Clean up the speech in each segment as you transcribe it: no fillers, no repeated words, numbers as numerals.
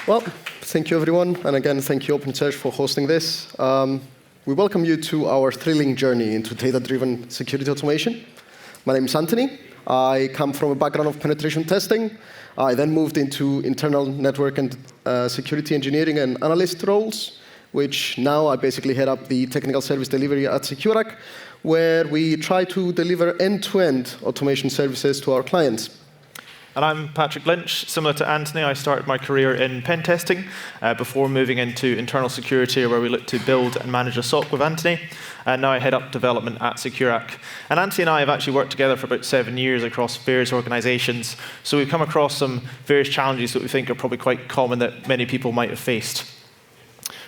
Well, thank you, everyone. And again, thank you, OpenSearch, for hosting this. We welcome you to our thrilling journey into data-driven security automation. My name is Antony. I come from a background of penetration testing. I then moved into internal network and security engineering and analyst roles, which now I basically head up the technical service delivery at Securac, where we try to deliver end-to-end automation services to our clients. And I'm Patrick Lynch. Similar to Antony, I started my career in pen testing before moving into internal security, where we look to build and manage a SOC with Antony. And now I head up development at Securac. And Antony and I have actually worked together for about 7 years across various organizations. So we've come across some various challenges that we think are probably quite common that many people might have faced.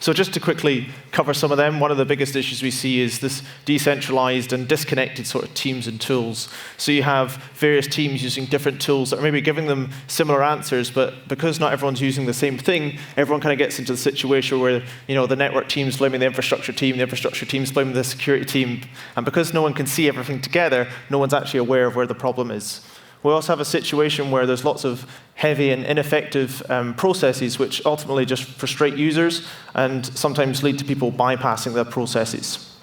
So just to quickly cover some of them, one of the biggest issues we see is this decentralized and disconnected sort of teams and tools. So you have various teams using different tools that are maybe giving them similar answers, but because not everyone's using the same thing, everyone kind of gets into the situation where the network team's blaming the infrastructure team's blaming the security team, and because no one can see everything together, no one's actually aware of where the problem is. We also have a situation where there's lots of heavy and ineffective processes which ultimately just frustrate users and sometimes lead to people bypassing their processes.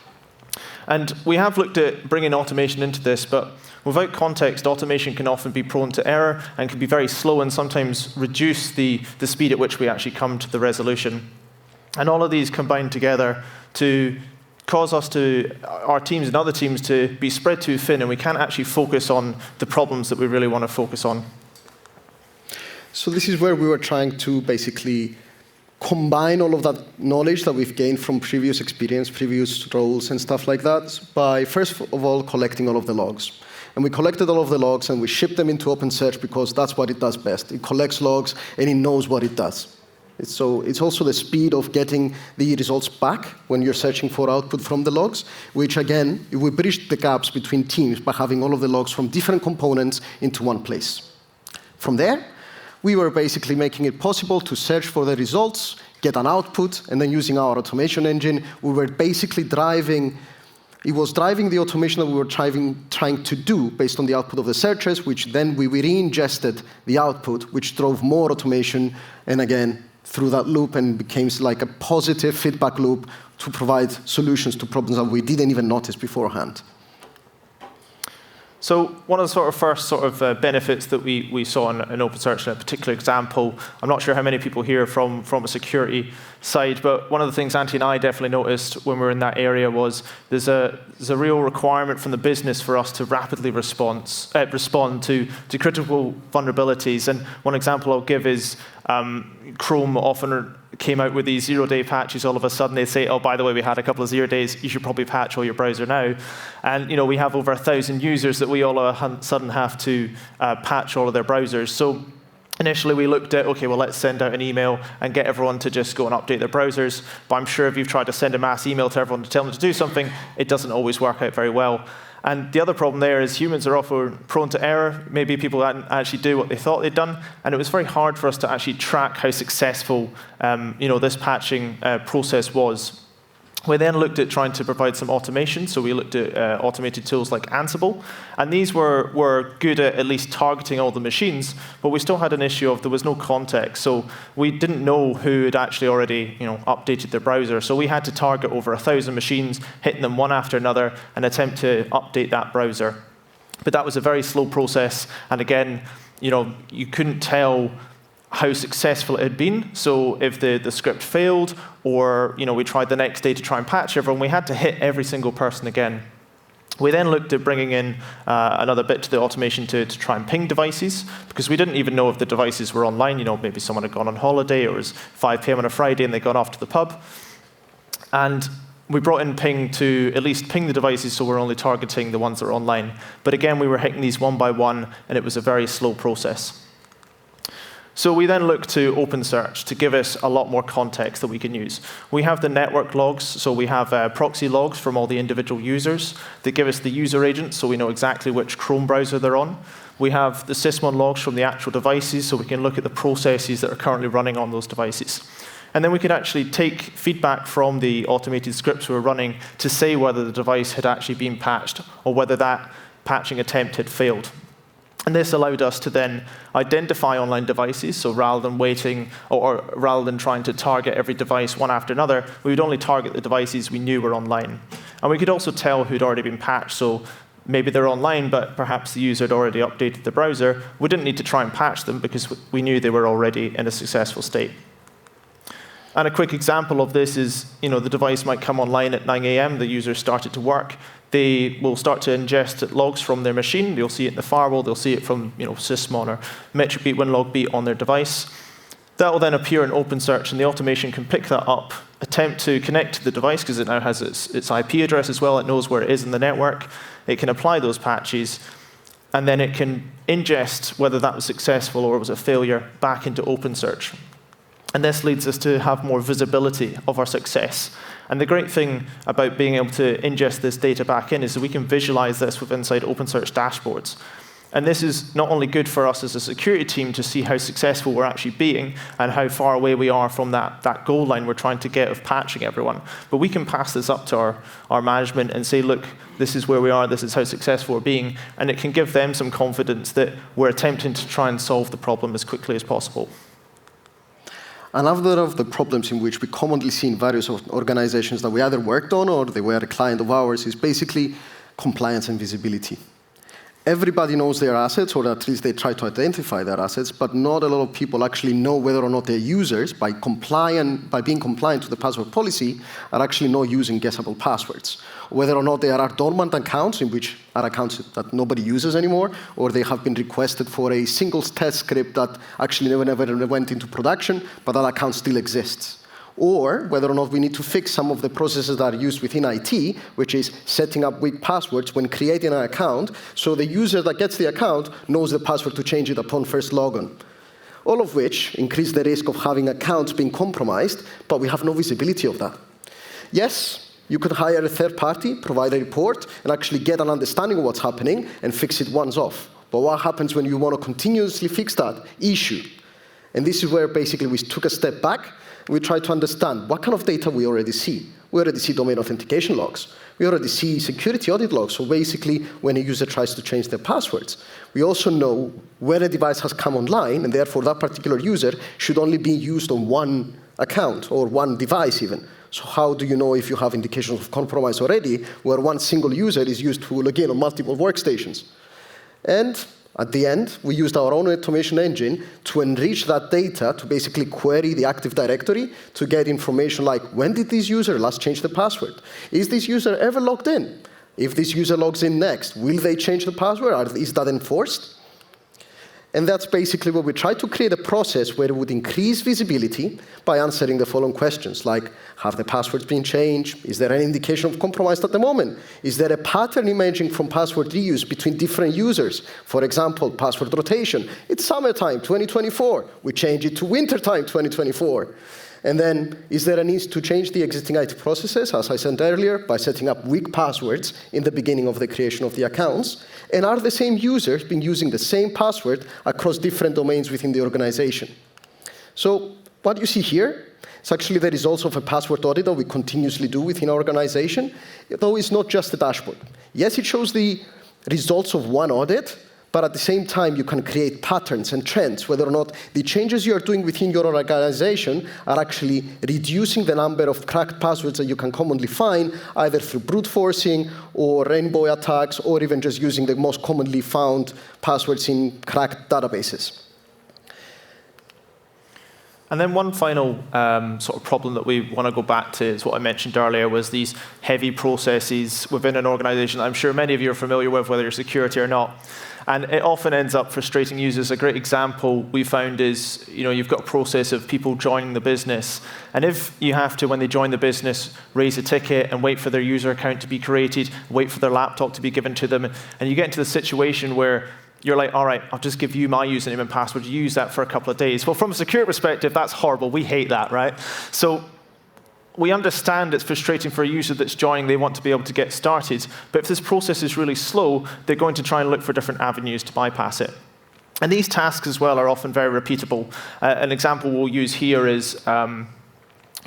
And we have looked at bringing automation into this, but without context, automation can often be prone to error and can be very slow and sometimes reduce the speed at which we actually come to the resolution. And all of these combine together to cause our teams and other teams to be spread too thin, and we can't actually focus on the problems that we really want to focus on. So this is where we were trying to basically combine all of that knowledge that we've gained from previous experience, previous roles and stuff like that, by first of all collecting all of the logs. And we collected all of the logs and we shipped them into OpenSearch because that's what it does best. It collects logs and it knows what it does. So it's also the speed of getting the results back when you're searching for output from the logs, which again, we bridged the gaps between teams by having all of the logs from different components into one place. From there, we were basically making it possible to search for the results, get an output, and then using our automation engine, we were basically driving the automation that we were trying to do based on the output of the searches, which then we re-ingested the output, which drove more automation, and again, through that loop, and became like a positive feedback loop to provide solutions to problems that we didn't even notice beforehand. So one of the first benefits that we saw in OpenSearch in a particular example, I'm not sure how many people here from a security side, but one of the things Antony and I definitely noticed when we were in that area was there's a real requirement from the business for us to rapidly respond to critical vulnerabilities. And one example I'll give is Chrome often came out with these zero-day patches. All of a sudden, they say, oh, by the way, we had a couple of 0 days. You should probably patch all your browser now. And we have over 1,000 users that we all of a sudden have to patch all of their browsers. So initially, we looked at, OK, well, let's send out an email and get everyone to just go and update their browsers. But I'm sure if you've tried to send a mass email to everyone to tell them to do something, it doesn't always work out very well. And the other problem there is humans are often prone to error. Maybe people didn't actually do what they thought they'd done. And it was very hard for us to actually track how successful this patching process was. We then looked at trying to provide some automation. So we looked at automated tools like Ansible. And these were good at least targeting all the machines. But we still had an issue of there was no context. So we didn't know who had actually already updated their browser. So we had to target over 1,000 machines, hitting them one after another, and attempt to update that browser. But that was a very slow process. And again, you couldn't tell how successful it had been. So if the script failed, or we tried the next day to try and patch everyone, we had to hit every single person again. We then looked at bringing in another bit to the automation to try and ping devices, because we didn't even know if the devices were online. Maybe someone had gone on holiday, or it was 5 p.m. on a Friday, and they'd gone off to the pub. And we brought in ping to at least ping the devices, so we're only targeting the ones that are online. But again, we were hitting these one by one, and it was a very slow process. So we then look to OpenSearch to give us a lot more context that we can use. We have the network logs, so we have proxy logs from all the individual users that give us the user agent, so we know exactly which Chrome browser they're on. We have the sysmon logs from the actual devices, so we can look at the processes that are currently running on those devices. And then we could actually take feedback from the automated scripts we were running to say whether the device had actually been patched or whether that patching attempt had failed. And this allowed us to then identify online devices. So rather than waiting, or rather than trying to target every device one after another, we would only target the devices we knew were online. And we could also tell who'd already been patched. So maybe they're online, but perhaps the user had already updated the browser. We didn't need to try and patch them because we knew they were already in a successful state. And a quick example of this is, the device might come online at 9 a.m. The user started to work. They will start to ingest logs from their machine. They'll see it in the firewall. They'll see it from Sysmon or Metric Beat, Winlog Beat on their device. That will then appear in OpenSearch, and the automation can pick that up, attempt to connect to the device, because it now has its IP address as well. It knows where it is in the network. It can apply those patches, and then it can ingest whether that was successful or was a failure back into OpenSearch. And this leads us to have more visibility of our success. And the great thing about being able to ingest this data back in is that we can visualize this with inside OpenSearch dashboards. And this is not only good for us as a security team to see how successful we're actually being and how far away we are from that goal line we're trying to get of patching everyone, but we can pass this up to our management and say, look, this is where we are, this is how successful we're being, and it can give them some confidence that we're attempting to try and solve the problem as quickly as possible. Another of the problems in which we commonly see in various organizations that we either worked on or they were a client of ours is basically compliance and visibility. Everybody knows their assets, or at least they try to identify their assets, but not a lot of people actually know whether or not their users, by being compliant to the password policy, are actually not using guessable passwords. Whether or not there are dormant accounts, in which are accounts that nobody uses anymore, or they have been requested for a single test script that actually never went into production, but that account still exists. Or whether or not we need to fix some of the processes that are used within IT, which is setting up weak passwords when creating an account, so the user that gets the account knows the password to change it upon first login. All of which increase the risk of having accounts being compromised, but we have no visibility of that. Yes, you could hire a third party, provide a report, and actually get an understanding of what's happening and fix it once off. But what happens when you want to continuously fix that issue? And this is where basically we took a step back. We try to understand what kind of data we already see. We already see domain authentication logs. We already see security audit logs, so basically when a user tries to change their passwords. We also know where a device has come online, and therefore that particular user should only be used on one account or one device even. So how do you know if you have indications of compromise already, where one single user is used to log in on multiple workstations? And at the end, we used our own automation engine to enrich that data to basically query the Active Directory to get information like, when did this user last change the password? Is this user ever logged in? If this user logs in next, will they change the password? Is that enforced? And that's basically what we try to create a process where it would increase visibility by answering the following questions, like, have the passwords been changed? Is there any indication of compromise at the moment? Is there a pattern emerging from password reuse between different users? For example, password rotation. It's summertime 2024. We change it to wintertime 2024. And then, is there a need to change the existing IT processes, as I said earlier, by setting up weak passwords in the beginning of the creation of the accounts? And are the same users been using the same password across different domains within the organization? So what you see here is actually the results of a password audit that we continuously do within our organization, though it's not just a dashboard. Yes, it shows the results of one audit, but at the same time, you can create patterns and trends, whether or not the changes you are doing within your organization are actually reducing the number of cracked passwords that you can commonly find, either through brute forcing or rainbow attacks, or even just using the most commonly found passwords in cracked databases. And then one final sort of problem that we want to go back to is what I mentioned earlier, was these heavy processes within an organization that I'm sure many of you are familiar with, whether you're security or not. And it often ends up frustrating users. A great example we found is, you've got a process of people joining the business. And if you have to, when they join the business, raise a ticket and wait for their user account to be created, wait for their laptop to be given to them, and you get into the situation where you're like, all right, I'll just give you my username and password. You use that for a couple of days. Well, from a security perspective, that's horrible. We hate that, right? So we understand it's frustrating for a user that's joining. They want to be able to get started. But if this process is really slow, they're going to try and look for different avenues to bypass it. And these tasks as well are often very repeatable. An example we'll use here is,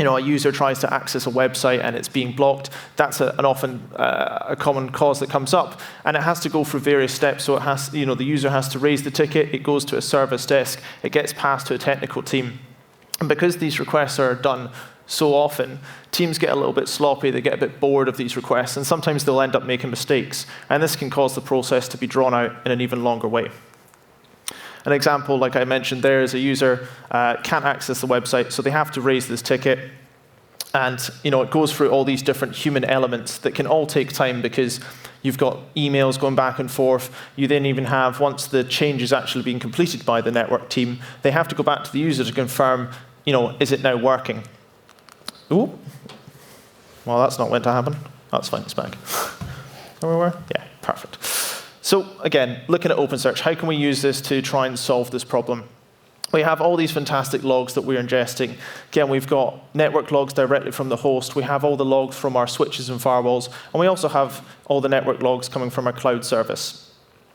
a user tries to access a website and it's being blocked, that's an often a common cause that comes up, and it has to go through various steps. So it has, the user has to raise the ticket, it goes to a service desk, it gets passed to a technical team. And because these requests are done so often, teams get a little bit sloppy, they get a bit bored of these requests, and sometimes they'll end up making mistakes. And this can cause the process to be drawn out in an even longer way. An example, like I mentioned there, is a user can't access the website, so they have to raise this ticket. And it goes through all these different human elements that can all take time, because you've got emails going back and forth. You then even have, once the change is actually being completed by the network team, they have to go back to the user to confirm, is it now working? Ooh. Well, that's not meant to happen. That's fine, it's back. Where we were? Yeah, perfect. So again, looking at OpenSearch, how can we use this to try and solve this problem? We have all these fantastic logs that we're ingesting. Again, we've got network logs directly from the host. We have all the logs from our switches and firewalls. And we also have all the network logs coming from our cloud service.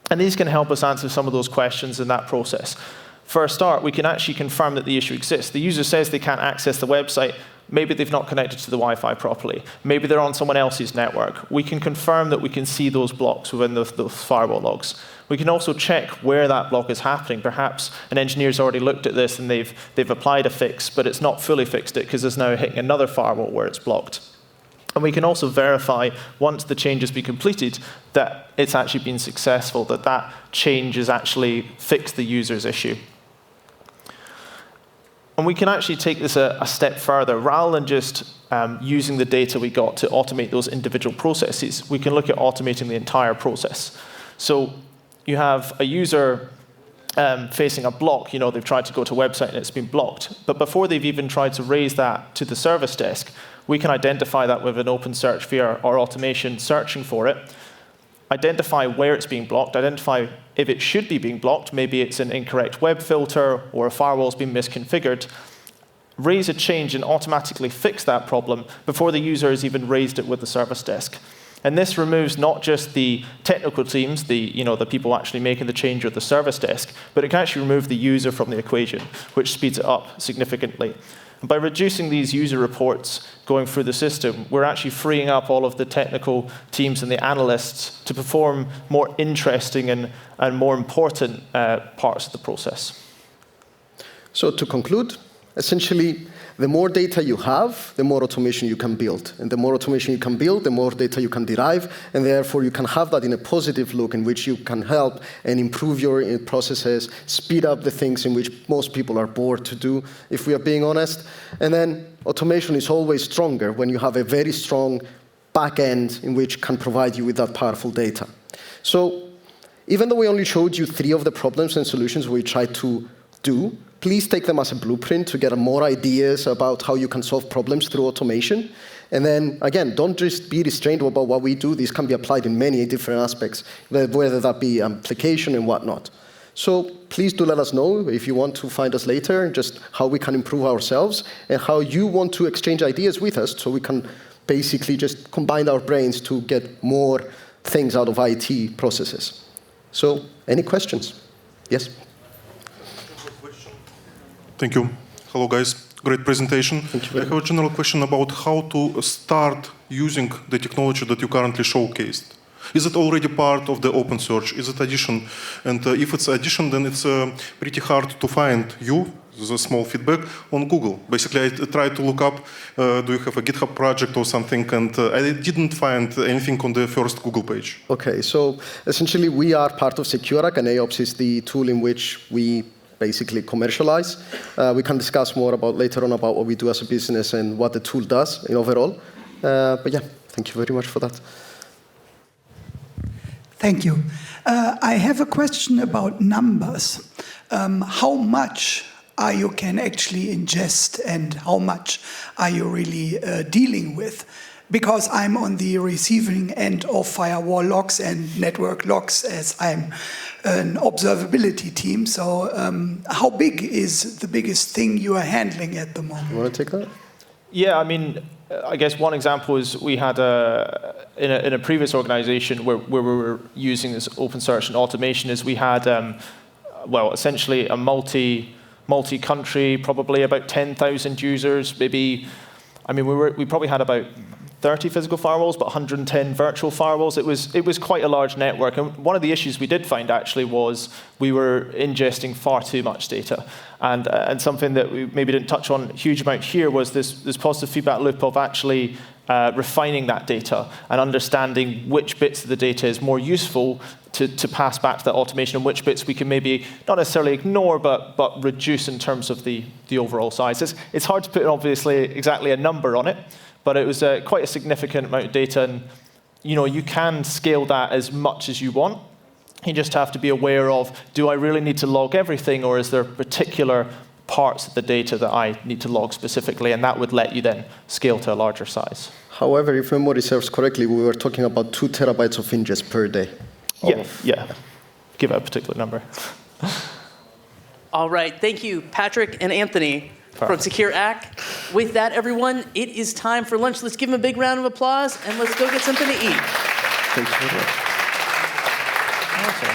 And these can help us answer some of those questions in that process. For a start, we can actually confirm that the issue exists. The user says they can't access the website. Maybe they've not connected to the Wi-Fi properly. Maybe they're on someone else's network. We can confirm that we can see those blocks within the firewall logs. We can also check where that block is happening. Perhaps an engineer's already looked at this and they've applied a fix, but it's not fully fixed it because it's now hitting another firewall where it's blocked. And we can also verify, once the change has been completed, that it's actually been successful, that that change has actually fixed the user's issue. And we can actually take this a step further. Rather than just using the data we got to automate those individual processes, we can look at automating the entire process. So you have a user facing a block. They've tried to go to a website and it's been blocked. But before they've even tried to raise that to the service desk, we can identify that with an OpenSearch via our automation searching for it, identify where it's being blocked, identify if it should be being blocked, maybe it's an incorrect web filter or a firewall's been misconfigured, raise a change and automatically fix that problem before the user has even raised it with the service desk. And this removes not just the technical teams, the people actually making the change or the service desk, but it can actually remove the user from the equation, which speeds it up significantly. And by reducing these user reports going through the system, we're actually freeing up all of the technical teams and the analysts to perform more interesting and more important parts of the process. So to conclude, essentially, the more data you have, the more automation you can build. And the more automation you can build, the more data you can derive, and therefore you can have that in a positive look in which you can help and improve your processes, speed up the things in which most people are bored to do, if we are being honest. And then automation is always stronger when you have a very strong back end in which can provide you with that powerful data. So even though we only showed you 3 of the problems and solutions we tried to do, please take them as a blueprint to get more ideas about how you can solve problems through automation. And then, again, don't just be restrained about what we do. These can be applied in many different aspects, whether that be application and whatnot. So please do let us know if you want to find us later, just how we can improve ourselves and how you want to exchange ideas with us so we can basically just combine our brains to get more things out of IT processes. So any questions? Yes? Thank you. Hello, guys. Great presentation. I have a general question about how to start using the technology that you currently showcased. Is it already part of the OpenSearch? Is it addition? And if it's addition, then it's pretty hard to find you, the small feedback, on Google. Basically, I tried to look up, do you have a GitHub project or something, and I didn't find anything on the first Google page. Okay, so essentially we are part of SecureAC, and AOPS is the tool in which we basically commercialize. We can discuss more later on about what we do as a business and what the tool does in overall. But yeah, thank you very much for that. Thank you. I have a question about numbers. How much are you can actually ingest and how much are you really dealing with? Because I'm on the receiving end of firewall logs and network logs as I'm an observability team. So how big is the biggest thing you are handling at the moment? You want to take that? Yeah, I mean, I guess one example is we had in a previous organization where we were using this OpenSearch and automation is we had, well, essentially a multi-country, probably about 10,000 users, maybe I mean, we probably had about 30 physical firewalls, but 110 virtual firewalls. It was quite a large network. And one of the issues we did find actually was we were ingesting far too much data. And something that we maybe didn't touch on a huge amount here was this positive feedback loop of actually refining that data and understanding which bits of the data is more useful to pass back to that automation and which bits we can maybe not necessarily ignore but reduce in terms of the overall size. It's hard to put obviously exactly a number on it, but it was quite a significant amount of data, and you can scale that as much as you want. You just have to be aware of, do I really need to log everything, or is there particular parts of the data that I need to log specifically, and that would let you then scale to a larger size. However, if memory serves correctly, we were talking about 2 terabytes of ingest per day. Yeah. Give it a particular number. All right, thank you, Patrick and Anthony from Secure Act. With that, everyone, it is time for lunch. Let's give them a big round of applause, and let's go get something to eat. Thank you very much. Awesome.